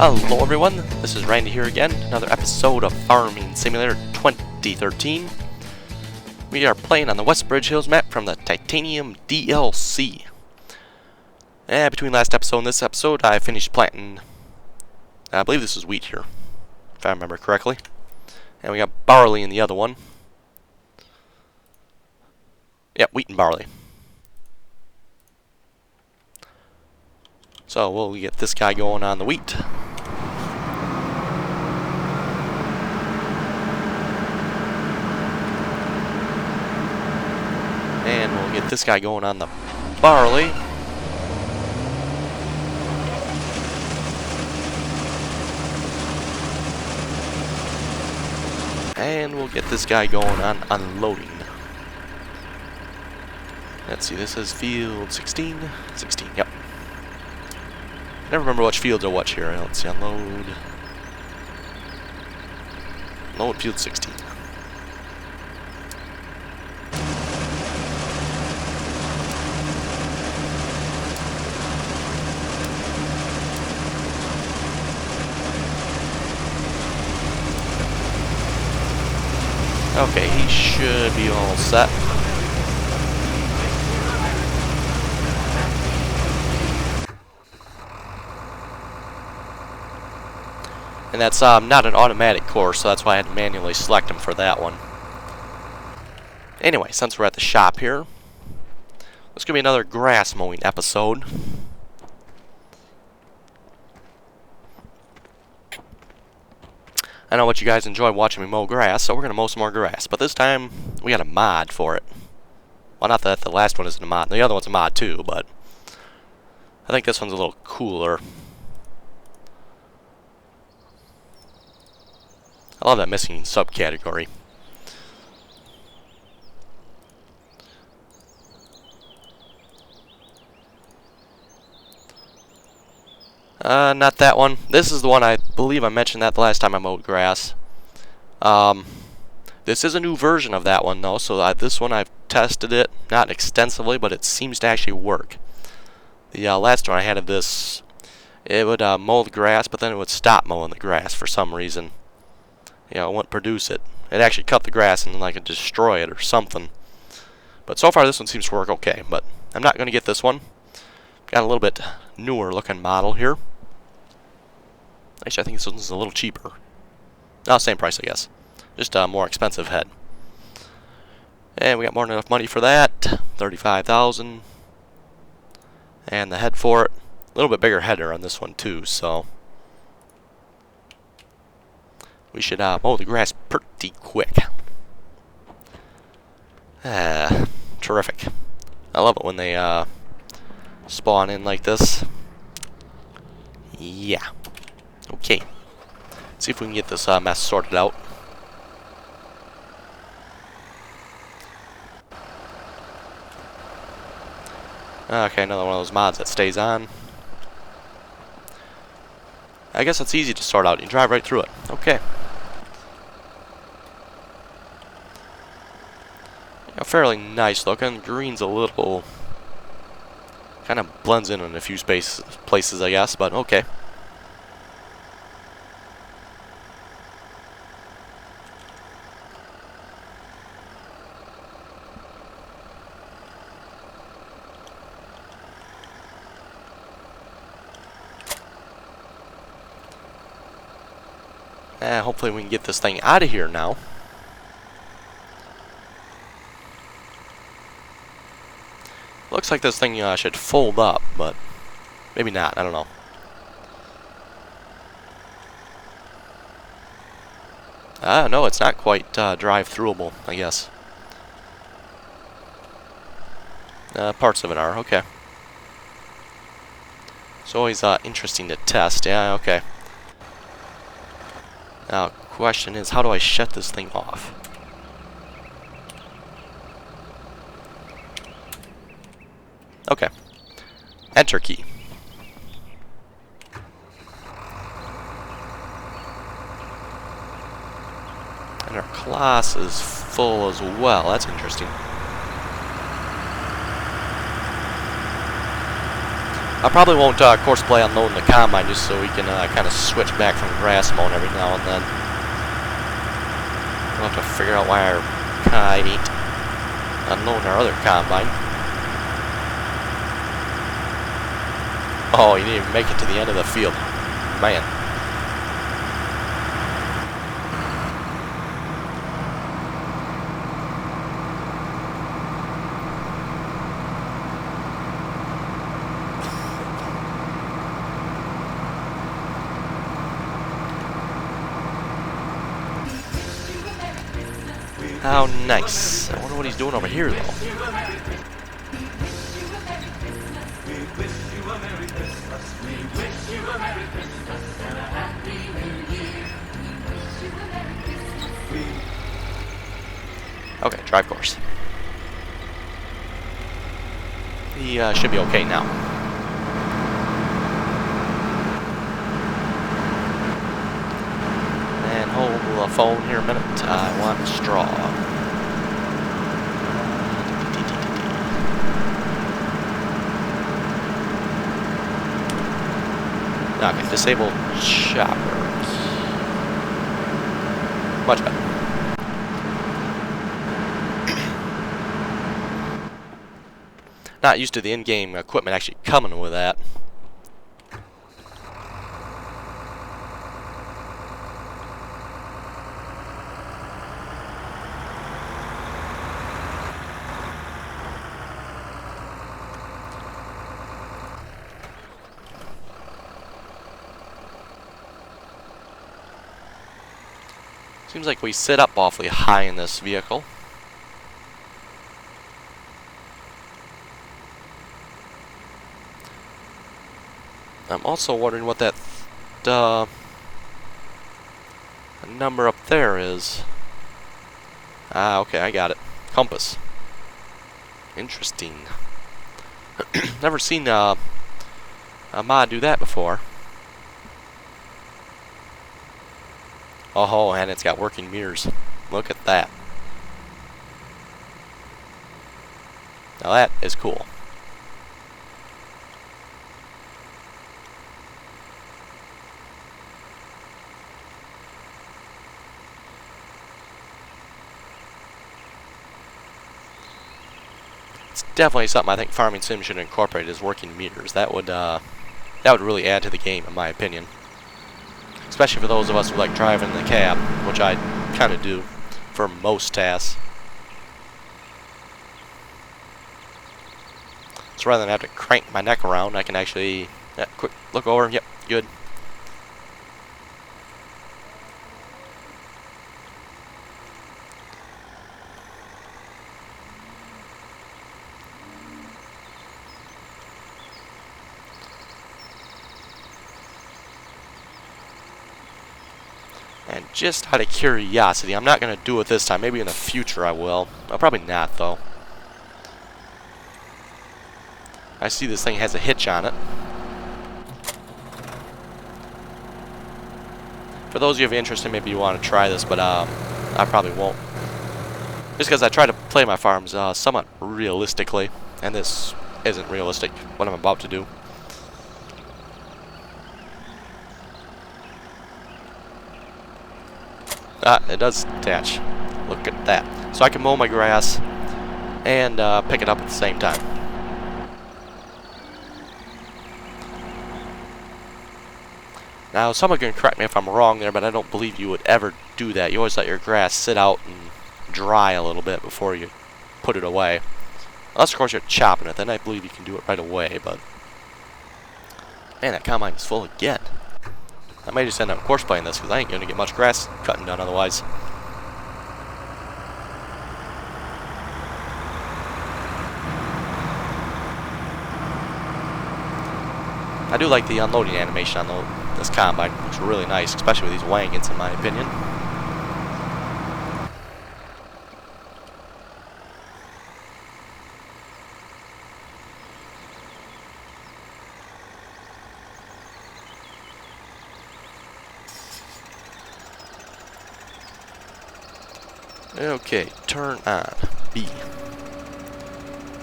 Hello everyone, this is Randy here again, another episode of Farming Simulator 2013. We are playing on the Westbridge Hills map from the Titanium DLC. And between last episode and this episode, I finished planting, I believe this is wheat here, if I remember correctly. And we got barley in the other one. Yep, wheat and barley. So we'll get this guy going on the wheat. And we'll get this guy going on the barley. And we'll get this guy going on unloading. Let's see, this is field 16. 16, yep. I never remember which fields are which here. Let's see, unload. Load field 16. Okay, he should be all set. And that's not an automatic course, so that's why I had to manually select him for that one. Anyway, since we're at the shop here, this could be another grass mowing episode. I know what you guys enjoy watching me mow grass, so we're going to mow some more grass. But this time, we got a mod for it. Well, not that the last one isn't a mod. The other one's a mod too, but I think this one's a little cooler. I love that missing subcategory. Not that one. This is the one I believe I mentioned that the last time I mowed grass. This is a new version of that one though, so this one I've tested it, not extensively, but it seems to actually work. The last one I had of this, it would mow the grass, but then it would stop mowing the grass for some reason. You know, it wouldn't produce it. It actually cut the grass and like destroy it or something. But so far this one seems to work okay, but I'm not going to get this one. Got a little bit newer looking model here. Actually, I think this one's a little cheaper. No, same price, I guess. Just a more expensive head. And we got more than enough money for that. $35,000. And the head for it. A little bit bigger header on this one too, so we should mow the grass pretty quick. Terrific. I love it when they spawn in like this. Yeah. Okay. Let's see if we can get this mess sorted out. Okay, another one of those mods that stays on. I guess it's easy to sort out. You drive right through it. Okay. Yeah, fairly nice looking. Green's a little kind of blends in a few places, I guess, but okay. Hopefully we can get this thing out of here now. Looks like this thing should fold up, but maybe not. I don't know. No, it's not quite drive-throughable, I guess. Parts of it are, okay. It's always interesting to test. Yeah, okay. Now, question is, how do I shut this thing off? Okay. Enter key. And our class is full as well. That's interesting. I probably won't course play unloading the combine just so we can kind of switch back from grass mowing every now and then. We'll have to figure out why our guy ain't unloading our other combine. Oh, you didn't even make it to the end of the field. Man. How nice. I wonder what he's doing over here, though. Okay, drive course. He should be okay now. And hold the phone here a minute. I want straw. Okay, disable choppers. Much better. Not used to the in-game equipment actually coming with that. Seems like we sit up awfully high in this vehicle. I'm also wondering what that number up there is. Ah, okay, I got it. Compass. Interesting. Never seen a mod do that before. Oh, and it's got working mirrors. Look at that. Now that is cool. It's definitely something I think Farming Sim should incorporate is working meters. That would really add to the game, in my opinion. Especially for those of us who like driving the cab, which I kind of do for most tasks. So rather than have to crank my neck around, I can actually quick look over. Yep, good. And just out of curiosity, I'm not going to do it this time. Maybe in the future I will. Probably not, though. I see this thing has a hitch on it. For those of you who have interest in, maybe you want to try this, but I probably won't. Just because I try to play my farms somewhat realistically, and this isn't realistic, what I'm about to do. Ah, it does attach. Look at that. So I can mow my grass and pick it up at the same time. Now, someone can correct me if I'm wrong there, but I don't believe you would ever do that. You always let your grass sit out and dry a little bit before you put it away. Unless, of course, you're chopping it. Then I believe you can do it right away, but... Man, that combine is full again. I may just end up course playing this, because I ain't going to get much grass cutting done otherwise. I do like the unloading animation on this combine. It looks really nice, especially with these wagons, in my opinion. Okay, turn on B.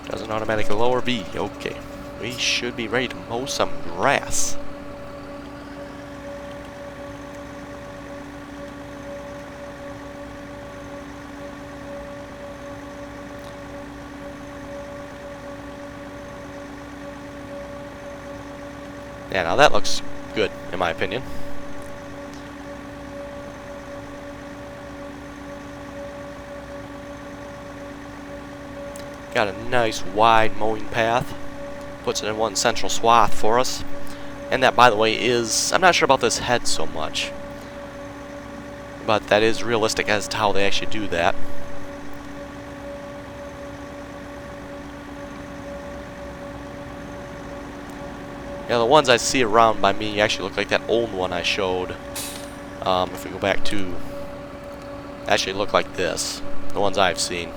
Doesn't automatically lower B. Okay. we should be ready to mow some grass. Yeah, now that looks good, in my opinion. Got a nice wide mowing path. Puts it in one central swath for us. And that, by the way, is... I'm not sure about this head so much. But that is realistic as to how they actually do that. Yeah, the ones I see around by me actually look like that old one I showed. If we go back to... actually look like this. The ones I've seen.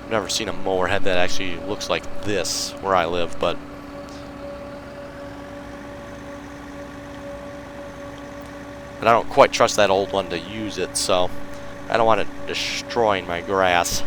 I've never seen a mower head that actually looks like this where I live, but... but I don't quite trust that old one to use it, so... I don't want it destroying my grass.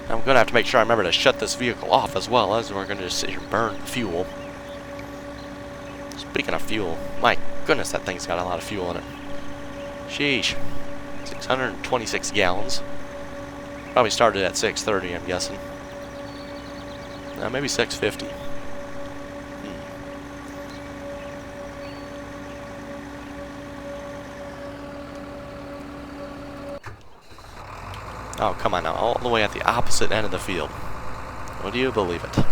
I'm going to have to make sure I remember to shut this vehicle off as well, as we're going to just sit here and burn fuel. Speaking of fuel, my goodness, that thing's got a lot of fuel in it. Sheesh. 626 gallons. Probably started at 630, I'm guessing. Maybe 650. Oh, come on now. All the way at the opposite end of the field. Would you believe it?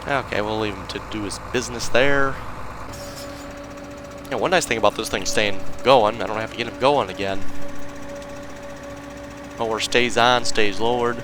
Okay, we'll leave him to do his business there. Yeah, one nice thing about this thing staying going, I don't have to get him going again. Mower stays on, stays lowered.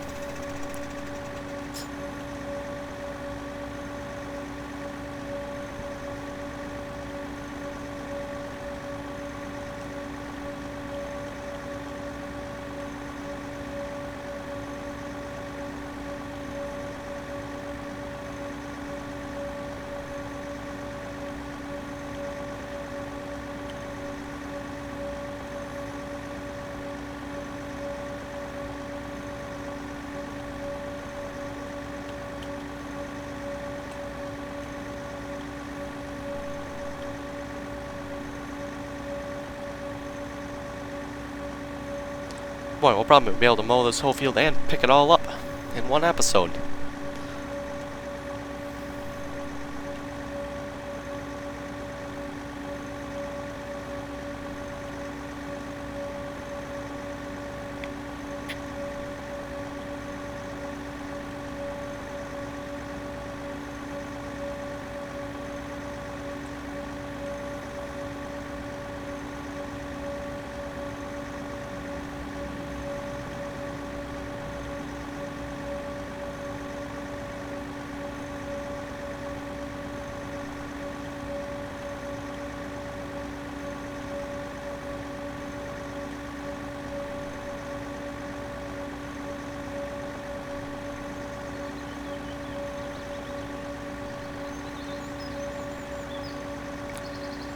Boy, we'll probably be able to mow this whole field and pick it all up in one episode.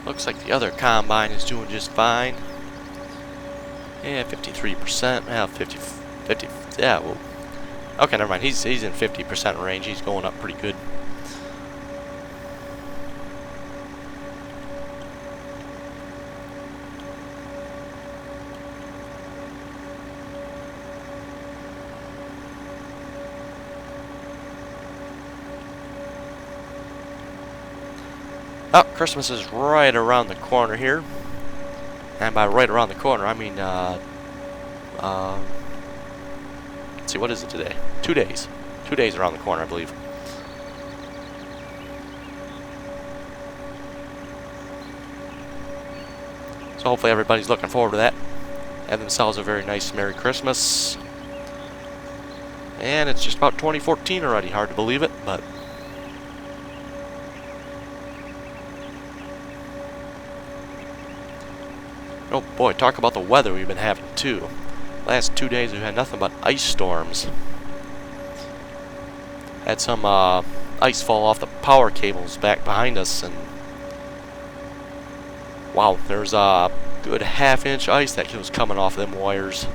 Looks like the other combine is doing just fine. Yeah, 53%. Yeah, 50. Yeah, well. Okay, never mind. He's in 50% range. He's going up pretty good. Oh, Christmas is right around the corner here. And by right around the corner, I mean, let's see, what is it today? 2 days. 2 days around the corner, I believe. So hopefully everybody's looking forward to that. Have themselves a very nice Merry Christmas. And it's just about 2014 already. Hard to believe it, but... oh boy, talk about the weather we've been having too. Last 2 days we've had nothing but ice storms. Had some ice fall off the power cables back behind us, and wow, there's a good half-inch ice that was coming off them wires.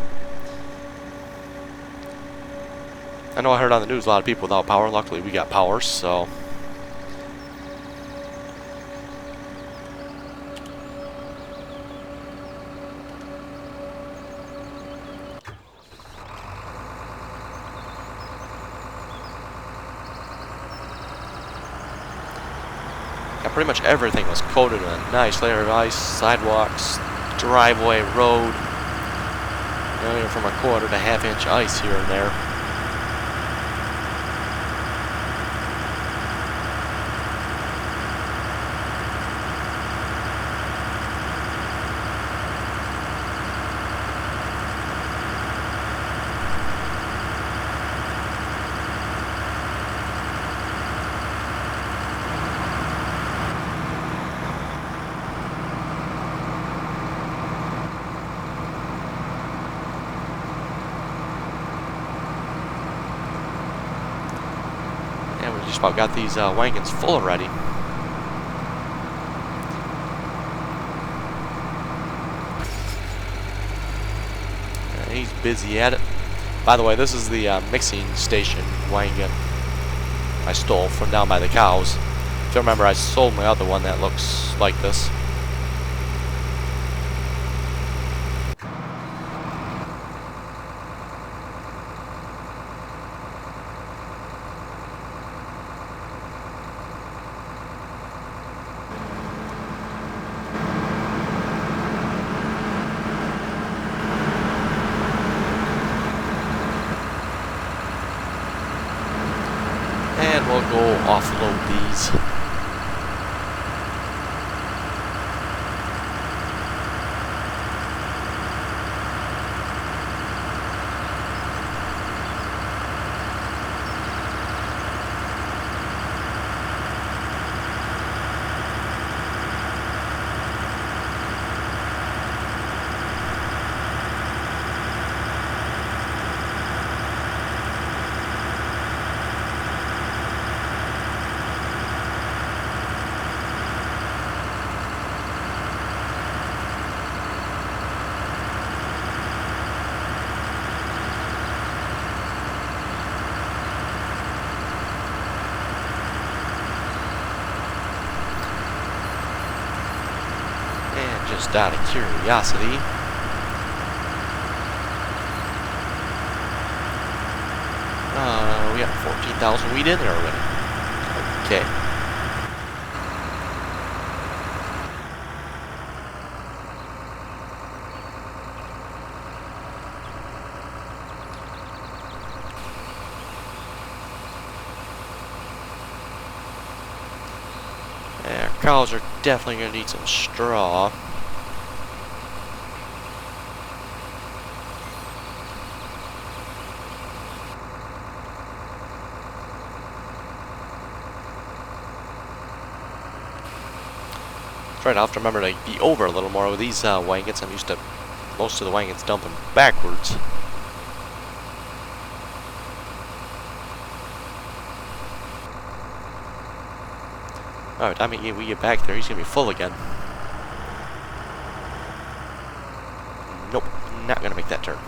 I know I heard on the news a lot of people without power. Luckily we got power, so... pretty much everything was coated in a nice layer of ice. Sidewalks, driveway, road, you know, from a quarter to half-inch ice here and there. Just about got these wagons full already. He's busy at it. By the way, this is the mixing station wagon I stole from down by the cows. If you remember, I sold my other one that looks like this. And we'll go offload these. Just out of curiosity, we got 14,000 wheat in there already. Okay. Yeah, cows are definitely going to need some straw. Right, I'll have to remember to be over a little more with these wagons. I'm used to most of the wagons dumping backwards. Alright, I mean, we get back there, he's gonna be full again. not going to make that turn.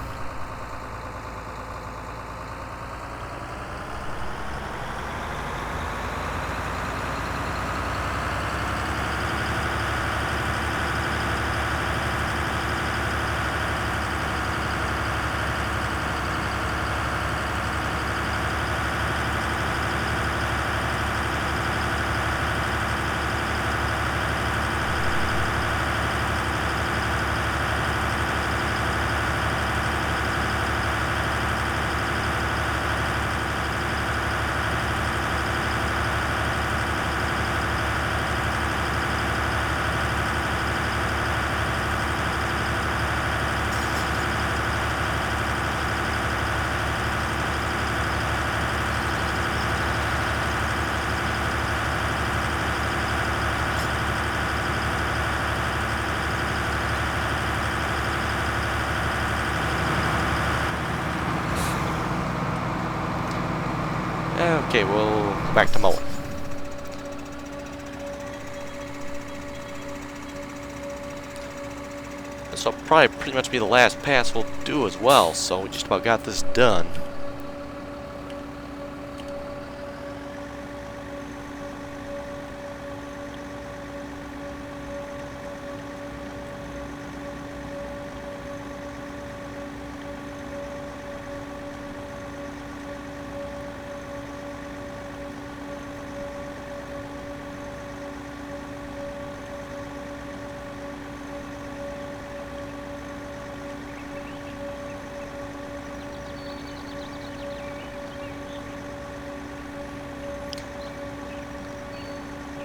Okay, we'll go back to mowing. This will probably pretty much be the last pass we'll do as well, so we just about got this done.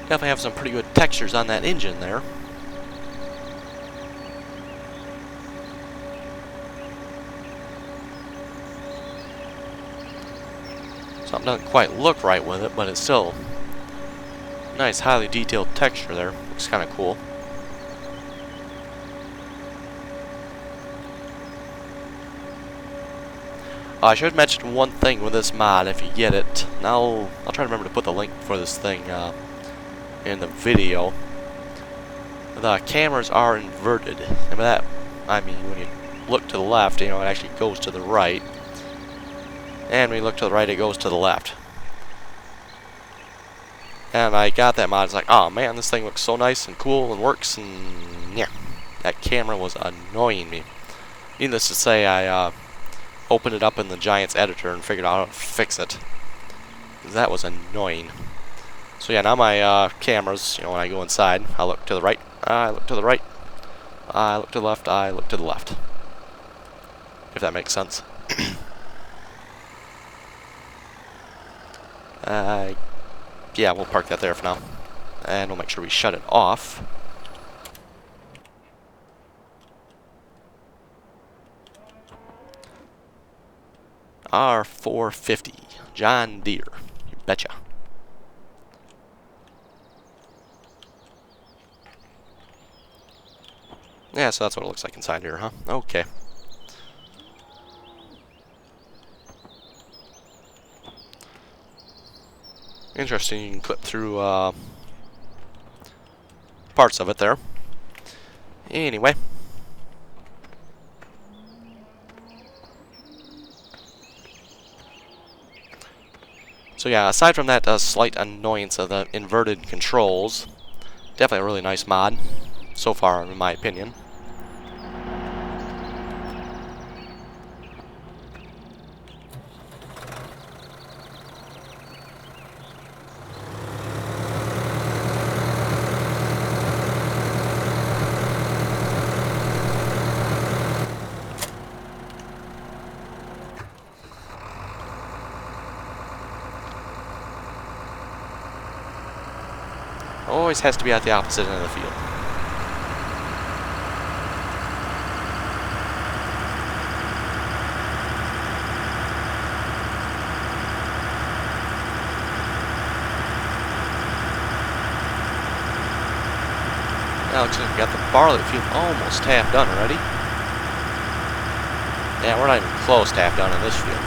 Definitely have some pretty good textures on that engine there. Something doesn't quite look right with it, but it's still nice, highly detailed texture there. Looks kind of cool. I should mention one thing with this mod if you get it. Now, I'll try to remember to put the link for this thing in the video. The cameras are inverted. And by that, I mean when you look to the left, you know, it actually goes to the right. And when you look to the right, it goes to the left. And I got that mod. It's like, oh man, this thing looks so nice and cool and works. And yeah, that camera was annoying me. Needless to say, I opened it up in the Giants editor and figured out how to fix it. That was annoying. So yeah, now my cameras, you know, when I go inside, I look to the right, I look to the right, I look to the left, I look to the left. If that makes sense. Yeah, we'll park that there for now. And we'll make sure we shut it off. R450, John Deere, you betcha. Yeah, so that's what it looks like inside here, huh? Okay. Interesting, you can clip through parts of it there. Anyway. So yeah, aside from that slight annoyance of the inverted controls, definitely a really nice mod, so far in my opinion. Always has to be at the opposite end of the field. Now looks like we got the barley field almost half done already. Yeah, we're not even close to half done in this field.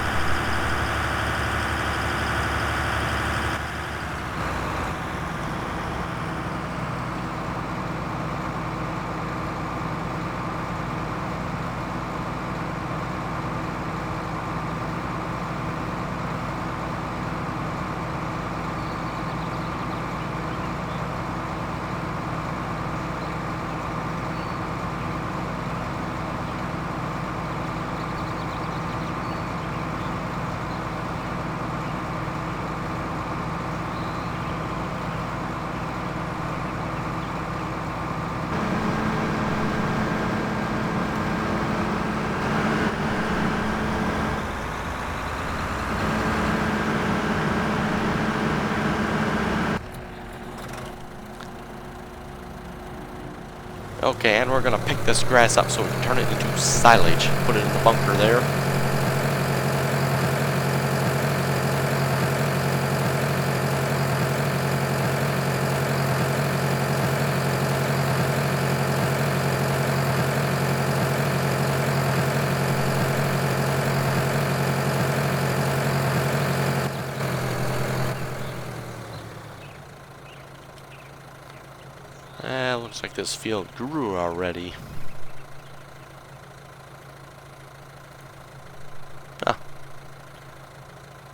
Okay, and we're gonna pick this grass up so we can turn it into silage. Put it in the bunker there. Looks like this field grew already. Ah.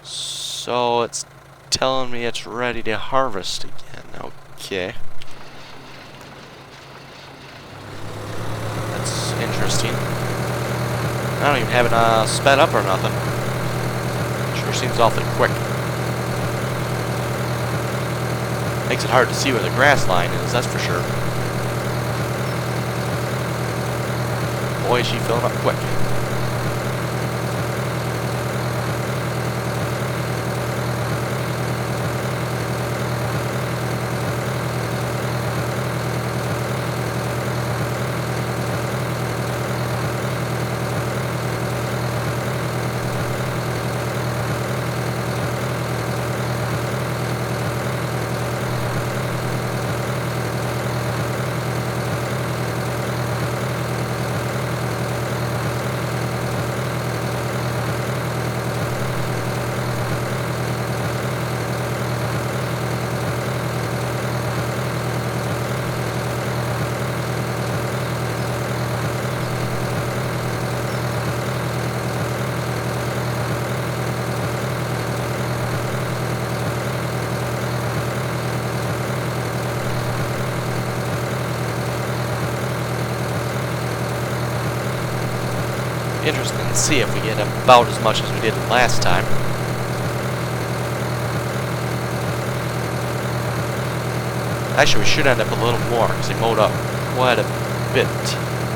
So it's telling me it's ready to harvest again. Okay. That's interesting. I don't even have it sped up or nothing. Sure seems awfully quick. Makes it hard to see where the grass line is, that's for sure. Boy, is she filling up quick. Interesting to see if we get about as much as we did last time. Actually, we should end up a little more because they mowed up quite a bit.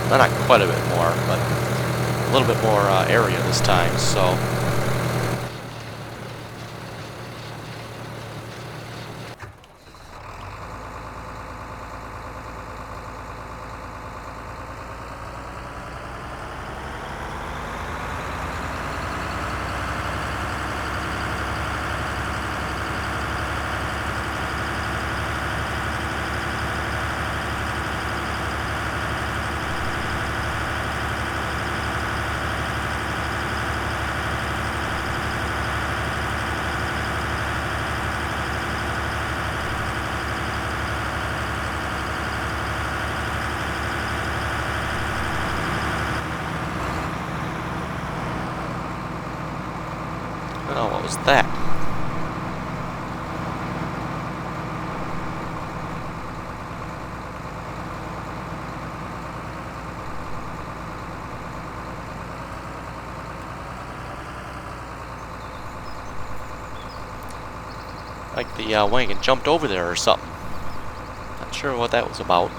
Well, not quite a bit more, but a little bit more area this time, so. Oh, what was that? Like the wagon jumped over there or something. Not sure what that was about.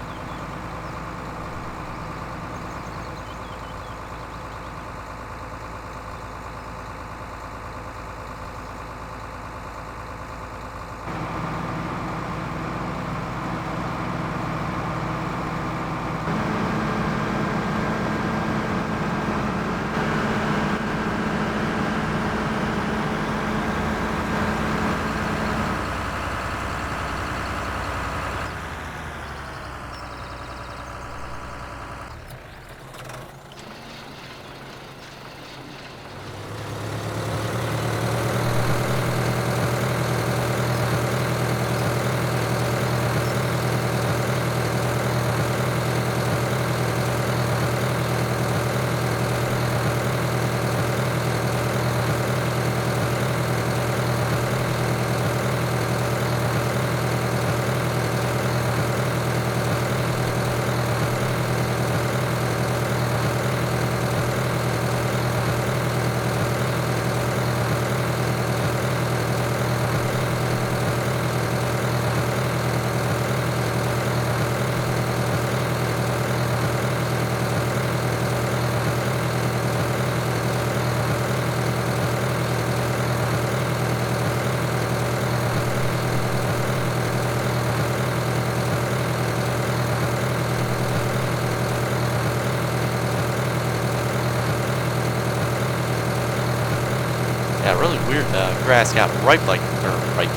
weird. The grass got ripe like, or ripe,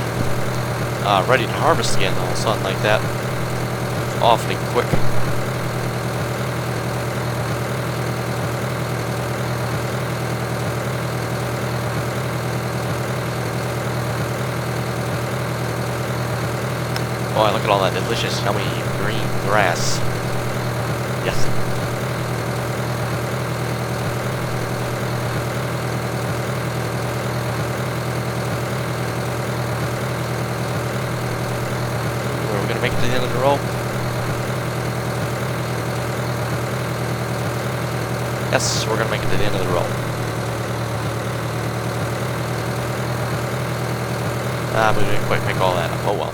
ready to harvest again all of a sudden like that. It was awfully quick. Boy, look at all that delicious, yummy green grass. Yes. Are we gonna make it to the end of the row? Yes, we're gonna make it to the end of the row. We didn't quite make all that up. Oh well.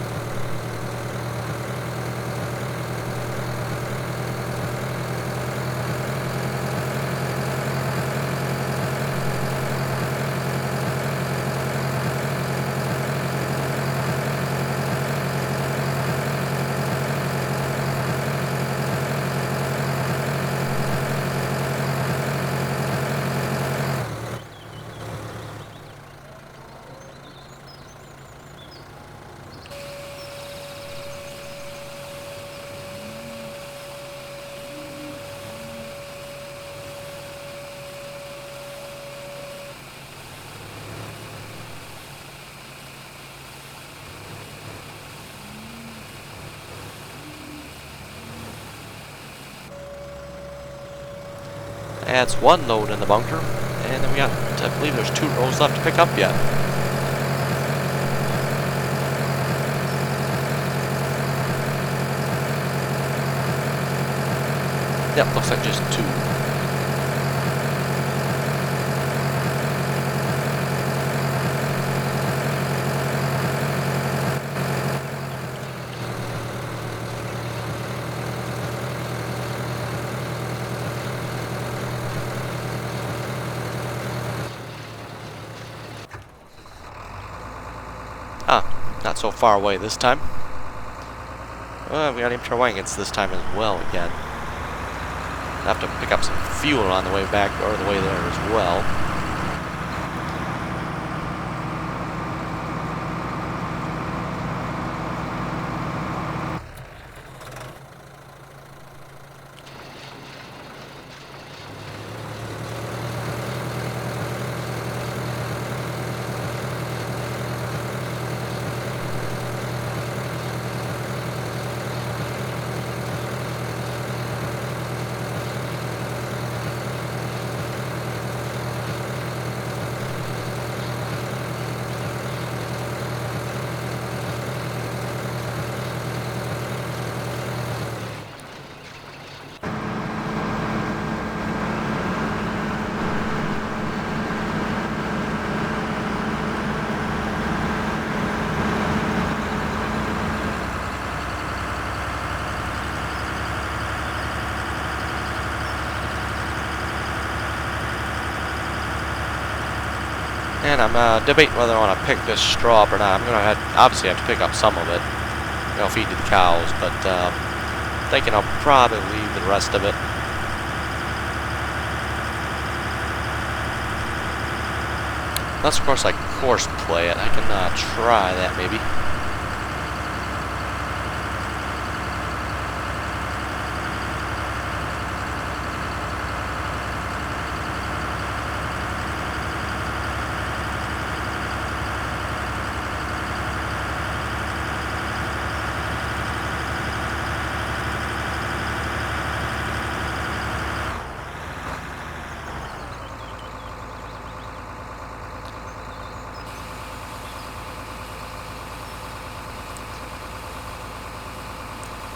That's one load in the bunker, and then we got, I believe there's 2 rows left to pick up yet. Yep, looks like just 2. Not so far away this time. We got empty wagons this time as well again. Have to pick up some fuel on the way back, or the way there as well. And I'm debating whether I want to pick this straw up or not. I'm going to obviously have to pick up some of it, you know, feed to the cows, but thinking I'll probably leave the rest of it. Unless, of course, I course play it. I can try that maybe.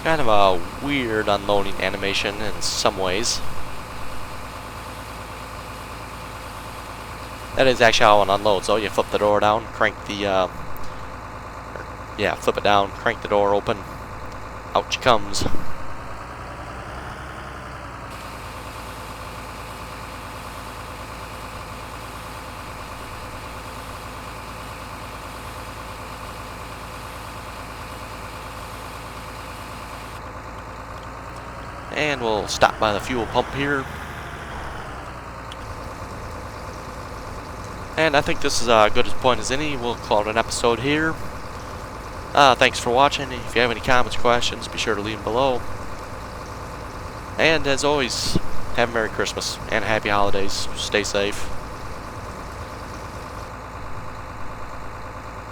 Kind of a weird unloading animation in some ways. That is actually how it unloads, though. You flip the door down, crank the, flip it down, crank the door open, out she comes. And we'll stop by the fuel pump here. And I think this is as good a point as any. We'll call it an episode here. Thanks for watching. If you have any comments or questions, be sure to leave them below. And as always, have a Merry Christmas and Happy Holidays. Stay safe.